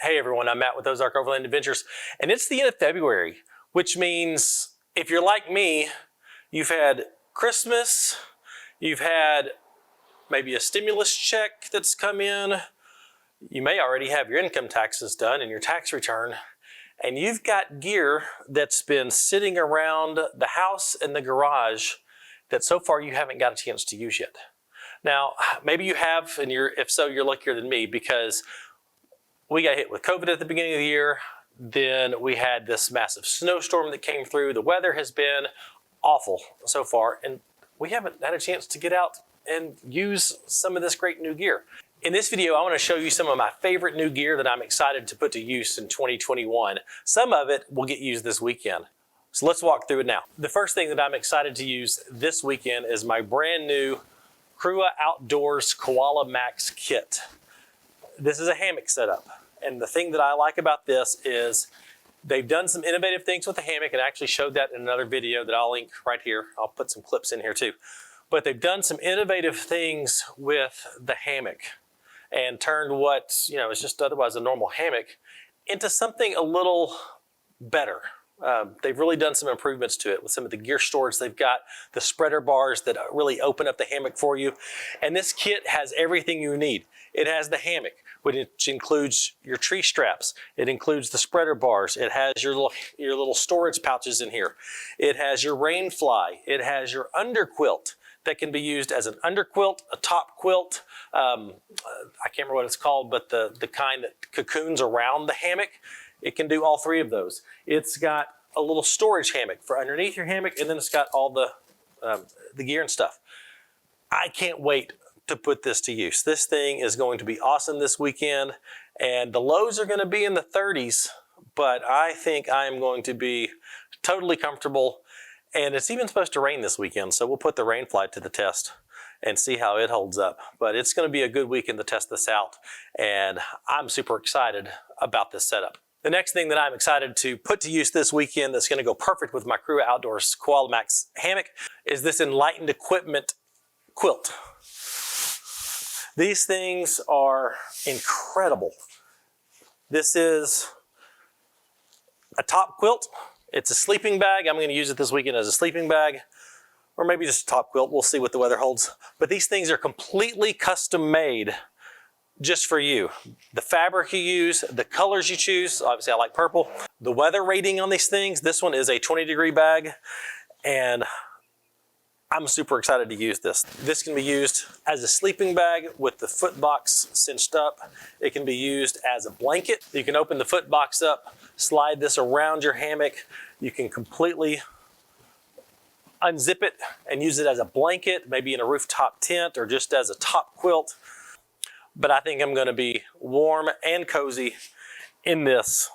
Hey everyone, I'm Matt with Ozark Overland Adventures, and it's the end of February, which means if you're like me, you've had Christmas, you've had maybe a stimulus check that's come in, you may already have your income taxes done and your tax return, and you've got gear that's been sitting around the house and the garage that so far you haven't got a chance to use yet. Now, maybe you have, and if so, you're luckier than me, because we got hit with COVID at the beginning of the year. Then we had this massive snowstorm that came through. The weather has been awful so far, and we haven't had a chance to get out and use some of this great new gear. In this video, I want to show you some of my favorite new gear that I'm excited to put to use in 2021. Some of it will get used this weekend. So let's walk through it now. The first thing that I'm excited to use this weekend is my brand new Crua Outdoors Koala Max kit. This is a hammock setup, and the thing that I like about this is they've done some innovative things with the hammock, and I actually showed that in another video that I'll link right here. I'll put some clips in here too. But they've done some innovative things with the hammock and turned what, is just otherwise a normal hammock into something a little better. They've really done some improvements to it with some of the gear storage. They've got the spreader bars that really open up the hammock for you. And this kit has everything you need. It has the hammock, which includes your tree straps. It includes the spreader bars. It has your little storage pouches in here. It has your rain fly. It has your under quilt that can be used as an under quilt, a top quilt. I can't remember what it's called, but the kind that cocoons around the hammock. It can do all three of those. It's got a little storage hammock for underneath your hammock, and then it's got all the gear and stuff. I can't wait to put this to use. This thing is going to be awesome this weekend, and the lows are going to be in the 30s, but I think I'm going to be totally comfortable, and it's even supposed to rain this weekend, so we'll put the rain fly to the test and see how it holds up. But it's going to be a good weekend to test this out, and I'm super excited about this setup. The next thing that I'm excited to put to use this weekend that's going to go perfect with my Crua Outdoors Koala Max hammock is this Enlightened Equipment quilt. These things are incredible. This is a top quilt. It's a sleeping bag. I'm going to use it this weekend as a sleeping bag, or maybe just a top quilt. We'll see what the weather holds. But these things are completely custom made just for you. The fabric you use, the colors you choose. Obviously I like purple. The weather rating on these things, this one is a 20-degree bag, and I'm super excited to use this. This can be used as a sleeping bag with the foot box cinched up. It can be used as a blanket. You can open the foot box up, slide this around your hammock. You can completely unzip it and use it as a blanket, maybe in a rooftop tent or just as a top quilt. But I think I'm going to be warm and cozy in this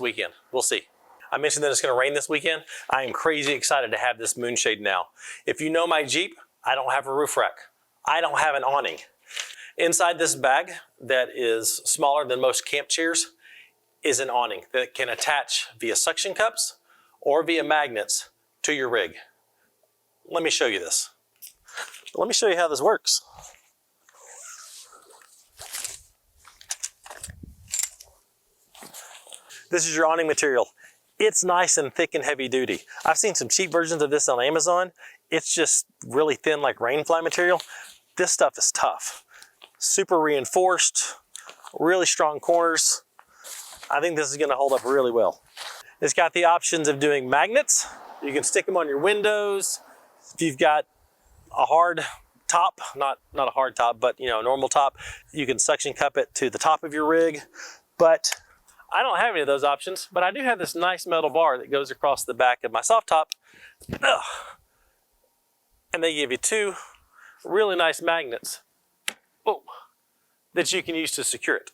weekend. We'll see. I mentioned that it's going to rain this weekend. I am crazy excited to have this moonshade now. If you know my Jeep, I don't have a roof rack. I don't have an awning. Inside this bag that is smaller than most camp chairs is an awning that can attach via suction cups or via magnets to your rig. Let me show you this. Let me show you how this works. This is your awning material. It's nice and thick and heavy duty. I've seen some cheap versions of this on Amazon. It's just really thin like rain fly material. This stuff is tough. Super reinforced, really strong corners. I think this is gonna hold up really well. It's got the options of doing magnets. You can stick them on your windows. If you've got a hard top, not a hard top, but a normal top, you can suction cup it to the top of your rig. But I don't have any of those options, but I do have this nice metal bar that goes across the back of my soft top. And they give you two really nice magnets that you can use to secure it.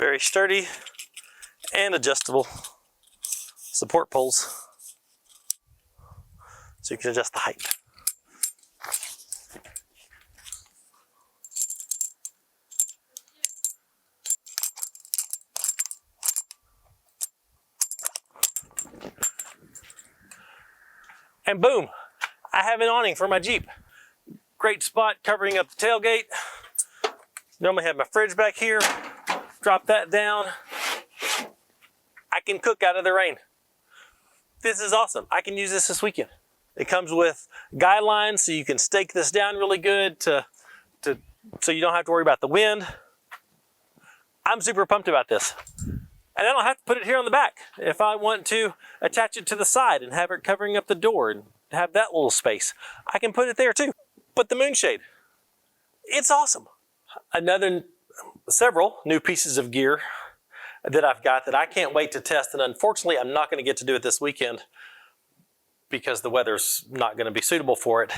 Very sturdy and adjustable support poles, so you can adjust the height. And boom, I have an awning for my Jeep. Great spot covering up the tailgate. Normally have my fridge back here. Drop that down. I can cook out of the rain. This is awesome. I can use this weekend. It comes with guidelines so you can stake this down really good so you don't have to worry about the wind. I'm super pumped about this. And I don't have to put it here on the back. If I want to attach it to the side and have it covering up the door and have that little space, I can put it there too. But the moonshade, it's awesome. Several new pieces of gear that I've got that I can't wait to test, and unfortunately I'm not going to get to do it this weekend because the weather's not going to be suitable for it.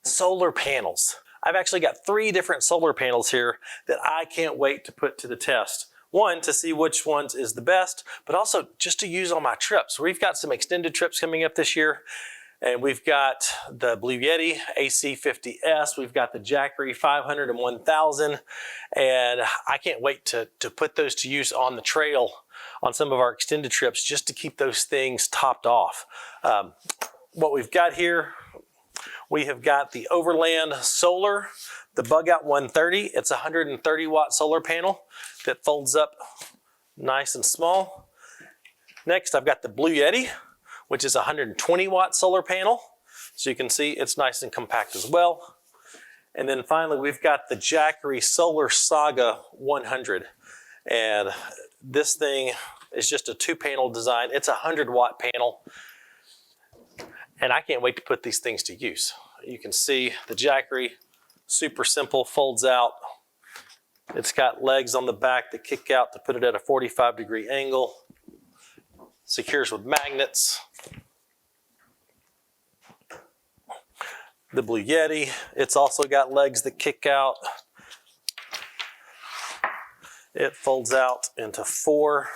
Solar panels. I've actually got 3 different solar panels here that I can't wait to put to the test. One, to see which ones is the best, but also just to use on my trips. We've got some extended trips coming up this year, and we've got the Blue Yeti AC50S, we've got the Jackery 500 and 1000, and I can't wait to put those to use on the trail on some of our extended trips just to keep those things topped off. What we've got here, we have got the Overland Solar, the Bug Out 130. It's a 130 watt solar panel that folds up nice and small. Next, I've got the Blue Yeti, which is a 120 watt solar panel. So you can see it's nice and compact as well. And then finally, we've got the Jackery Solar Saga 100. And this thing is just a 2-panel design. It's a 100 watt panel. And I can't wait to put these things to use. You can see the Jackery, super simple, folds out. It's got legs on the back that kick out to put it at a 45-degree angle. Secures with magnets. The Blue Yeti, it's also got legs that kick out. It folds out into 4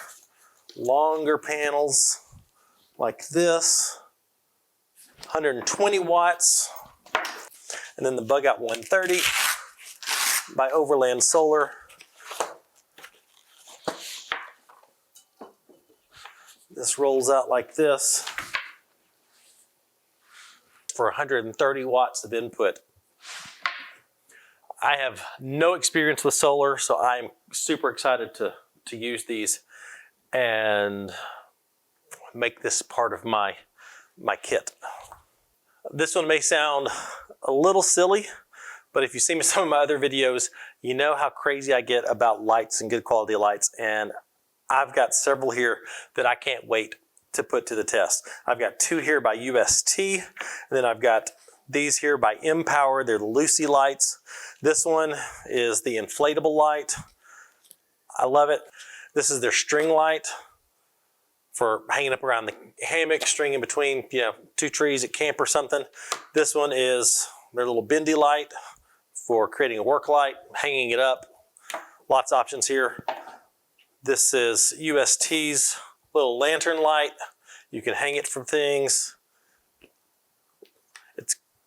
longer panels like this. 120 watts. And then the Bug Out 130 by Overland Solar. This rolls out like this for 130 watts of input. I have no experience with solar, so I'm super excited to use these and make this part of my kit. This one may sound a little silly, but if you see some of my other videos, you know how crazy I get about lights and good quality lights, and I've got several here that I can't wait to put to the test. I've got 2 here by UST, and then I've got these here by Empower. They're the Lucy lights. This one is the inflatable light. I love it. This is their string light for hanging up around the hammock, string in between, 2 trees at camp or something. This one is their little bendy light for creating a work light, hanging it up. Lots of options here. This is UST's little lantern light. You can hang it from things.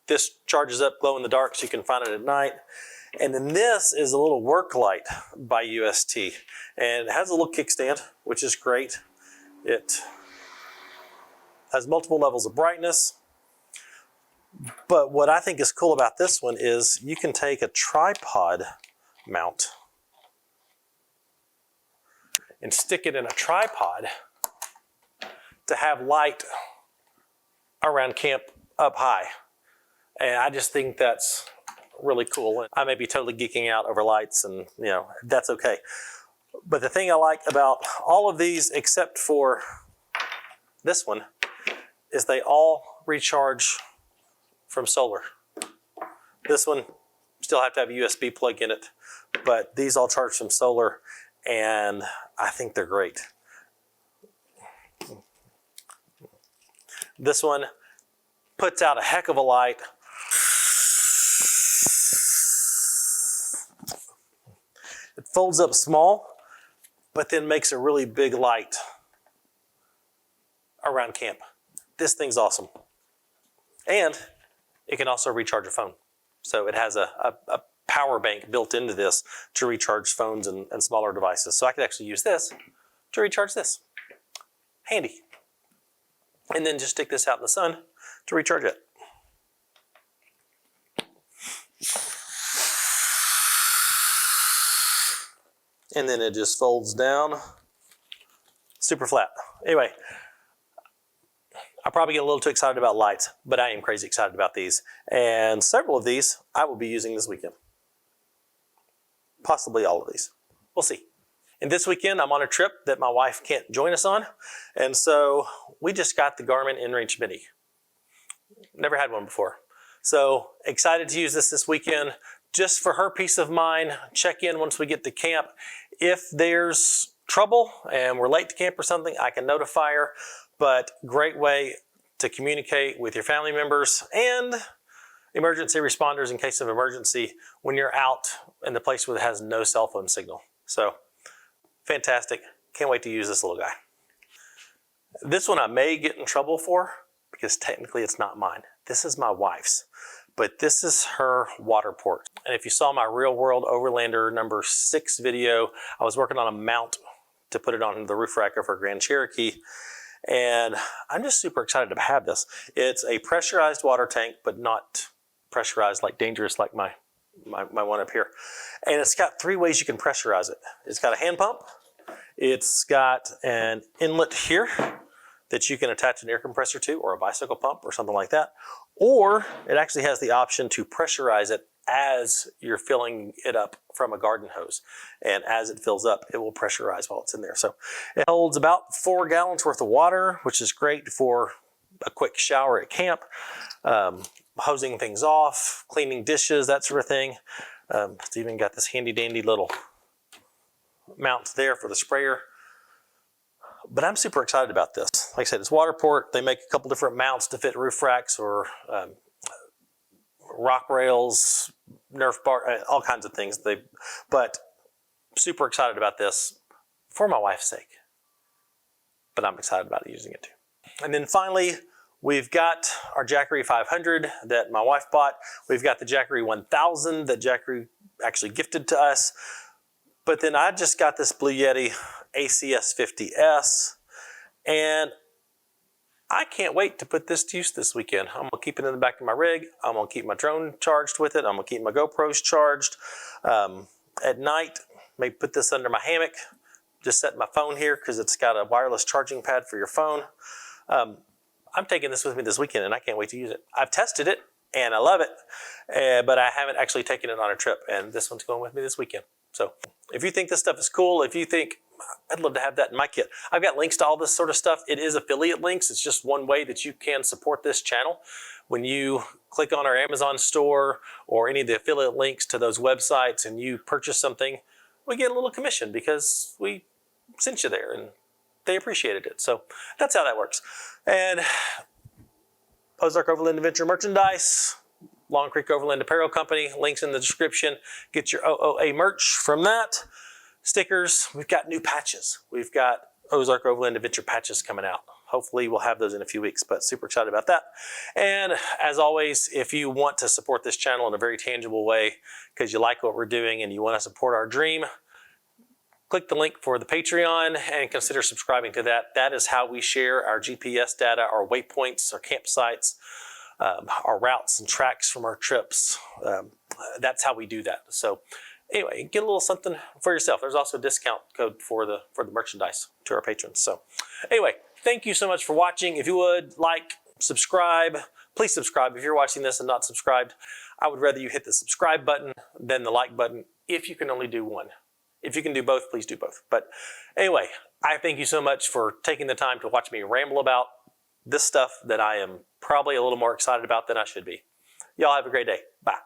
This charges up glow in the dark so you can find it at night. And then this is a little work light by UST. And it has a little kickstand, which is great. It has multiple levels of brightness. But what I think is cool about this one is you can take a tripod mount and stick it in a tripod to have light around camp up high. And I just think that's really cool. I may be totally geeking out over lights, and that's okay. But the thing I like about all of these, except for this one, is they all recharge from solar. This one still have to have a USB plug in it, but these all charge from solar, and I think they're great. This one puts out a heck of a light. It folds up small, but then makes a really big light around camp. This thing's awesome. And it can also recharge a phone. So it has a power bank built into this to recharge phones and smaller devices. So I could actually use this to recharge this. Handy. And then just stick this out in the sun to recharge it. And then it just folds down, super flat. Anyway, I probably get a little too excited about lights, but I am crazy excited about these. And several of these I will be using this weekend. Possibly all of these. We'll see. And this weekend I'm on a trip that my wife can't join us on. And so we just got the Garmin InRange Mini. Never had one before. So excited to use this weekend. Just for her peace of mind, check in once we get to camp. If there's trouble and we're late to camp or something, I can notify her. But great way to communicate with your family members and emergency responders in case of emergency when you're out in the place where it has no cell phone signal. So fantastic. Can't wait to use this little guy. This one I may get in trouble for because technically it's not mine. This is my wife's. But this is her water port. And if you saw my real world Overlander number 6 video, I was working on a mount to put it on the roof rack of her Grand Cherokee. And I'm just super excited to have this. It's a pressurized water tank, but not pressurized like dangerous like my one up here. And it's got 3 ways you can pressurize it. It's got a hand pump. It's got an inlet here that you can attach an air compressor to, or a bicycle pump or something like that. Or it actually has the option to pressurize it as you're filling it up from a garden hose. And as it fills up, it will pressurize while it's in there. So it holds about 4 gallons worth of water, which is great for a quick shower at camp, hosing things off, cleaning dishes, that sort of thing. It's even got this handy dandy little mount there for the sprayer. But I'm super excited about this. Like I said, it's water port. They make a couple different mounts to fit roof racks or rock rails, Nerf bar, all kinds of things. But super excited about this for my wife's sake. But I'm excited about using it too. And then finally, we've got our Jackery 500 that my wife bought. We've got the Jackery 1000 that Jackery actually gifted to us. But then I just got this Blue Yeti ACS 50S, and I can't wait to put this to use this weekend. I'm gonna keep it in the back of my rig. I'm gonna keep my drone charged with it. I'm gonna keep my GoPros charged. At night, maybe put this under my hammock. Just set my phone here because it's got a wireless charging pad for your phone. I'm taking this with me this weekend, and I can't wait to use it. I've tested it, and I love it, but I haven't actually taken it on a trip, and this one's going with me this weekend. So if you think this stuff is cool, if you think, I'd love to have that in my kit. I've got links to all this sort of stuff. It is affiliate links. It's just one way that you can support this channel. When you click on our Amazon store or any of the affiliate links to those websites and you purchase something, we get a little commission because we sent you there and they appreciated it. So that's how that works. And Ozark Overland Adventure merchandise, Long Creek Overland Apparel Company, links in the description. Get your OOA merch from that. Stickers, we've got new patches. We've got Ozark Overland Adventure patches coming out. Hopefully we'll have those in a few weeks, but super excited about that. And as always, if you want to support this channel in a very tangible way because you like what we're doing and you want to support our dream, click the link for the Patreon and consider subscribing to that. That is how we share our GPS data, our waypoints, our campsites, our routes and tracks from our trips. That's how we do that. So anyway, get a little something for yourself. There's also a discount code for the merchandise to our patrons. So anyway, thank you so much for watching. If you would like, subscribe, please subscribe. If you're watching this and not subscribed, I would rather you hit the subscribe button than the like button if you can only do one. If you can do both, please do both. But anyway, I thank you so much for taking the time to watch me ramble about this stuff that I am probably a little more excited about than I should be. Y'all have a great day. Bye.